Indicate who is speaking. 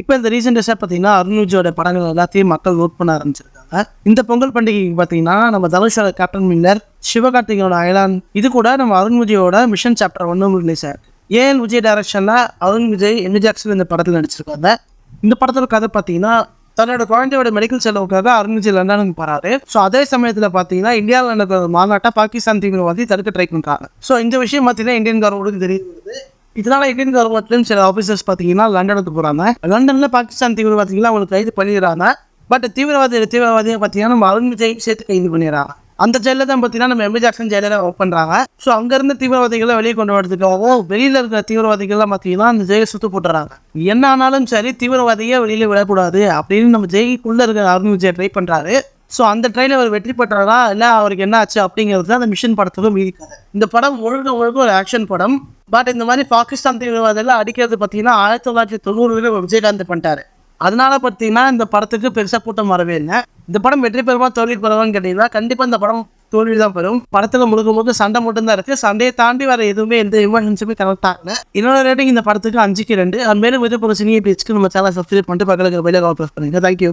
Speaker 1: இப்போ இந்த ரீசெண்ட் டேஸாக பார்த்தீங்கன்னா அருண்விஜயோட படங்கள் எல்லாத்தையும் மக்கள் நோட் பண்ண ஆரம்பிச்சிருக்காங்க. இந்த பொங்கல் பண்டிகைக்கு பார்த்தீங்கன்னா நம்ம தனுஷோட கேப்டன் மில்லர், சிவகார்த்திகேயனோட அயலான், இது கூட நம்ம அருண்விஜயோட மிஷன் சாப்டர் 1 ரிலீஸ் ஆயிருக்கு. ஏஎல் விஜய் டைரக்ஷனில் அருண் விஜய், எமி ஜாக்சன் இந்த படத்தில் நடிச்சிருக்காங்க. இந்த படத்தோட கதை பார்த்தீங்கன்னா தன்னோட குழந்தையோட மெடிக்கல் செலவுக்காக அருண் விஜய் லண்டனுக்கு போறாரு. ஸோ அதே சமயத்தில் பார்த்தீங்கன்னா இந்தியாவில் நடக்கிற மாநாட்டை பாகிஸ்தான் தீவிரவாதி தடுக்க ட்ரை பண்ணுறாங்க. ஸோ இந்த விஷயம் பார்த்தீங்கன்னா இந்தியன் கவர்மெண்ட்டுக்கு தெரிய வருது. இதனால இந்தியன் கவர்மெண்ட்லையும் சில ஆஃபீஸர்ஸ் பார்த்தீங்கன்னா லண்டனுக்கு போகிறாங்க. லண்டனில் பாகிஸ்தான் தீவிரவாதிகளை அவங்களுக்கு கைது பண்ணிடுறாங்க. பட் தீவிரவாதியை பார்த்தீங்கன்னா நம்ம அருண் விஜய் சேர்த்து கைது பண்ணிடுறாங்க. அந்த ஜெயிலில் தான் பார்த்தீங்கன்னா நம்ம எமி ஜாக்சன் ஜெயிலில் ஒர்க் பண்ணுறாங்க. ஸோ அங்கேருந்து தீவிரவாதிகளை வெளியே கொண்டு வரதுக்காகவும் வெளியில் இருக்கிற தீவிரவாதிகள்லாம் பார்த்தீங்கன்னா அந்த ஜெயிலை சுற்று போட்டுறாங்க. என்ன ஆனாலும் சரி தீவிரவாதியை வெளியில் விடக்கூடாது அப்படின்னு நம்ம ஜெயிலுக்குள்ளே இருக்கிற அருண் விஜய் ட்ரை பண்ணுறாரு. ஸோ அந்த ட்ரையில் அவர் வெற்றி பெற்றாரா இல்லை அவருக்கு என்ன ஆச்சு அப்படிங்கிறது தான் அந்த மிஷன் படத்துக்கு மீதி கதை. இந்த படம் முழுக்க ஒரு ஆக்ஷன் படம். பட் இந்த மாதிரி பாகிஸ்தான் தீவிரவாதிகள் அடிக்கிறது பார்த்தீங்கன்னா 1990 விஜயகாந்த் பண்ணிட்டாரு. அதனால பார்த்தீங்கன்னா இந்த படத்துக்கு பெருசாக கூட்டம் வரவே இல்லை. இந்த படம் வெற்றி பெறுமா தோல்வி பெறுவான்னு கேட்டீங்கன்னா கண்டிப்பாக இந்த படம் தோல்வி தான் பெறும். படத்தில் முழுக்க சண்டை மட்டும்தான் இருக்குது. சண்டையை தாண்டி வர எதுவுமே எந்த எமோஷன்ஸுமே கனெக்ட் ஆகல. என்னோட ரேட்டிங் இந்த படத்துக்கு 5க்கு 2. அது மேலும் இது ஒரு சினியை பேச்சுக்கு நம்ம சேனல் சப்ஸ்கிரைப் பண்ணிட்டு பக்கத்தில் வெளியே கால் ப்ரெஸ் பண்ணுங்க. தேங்க்யூ.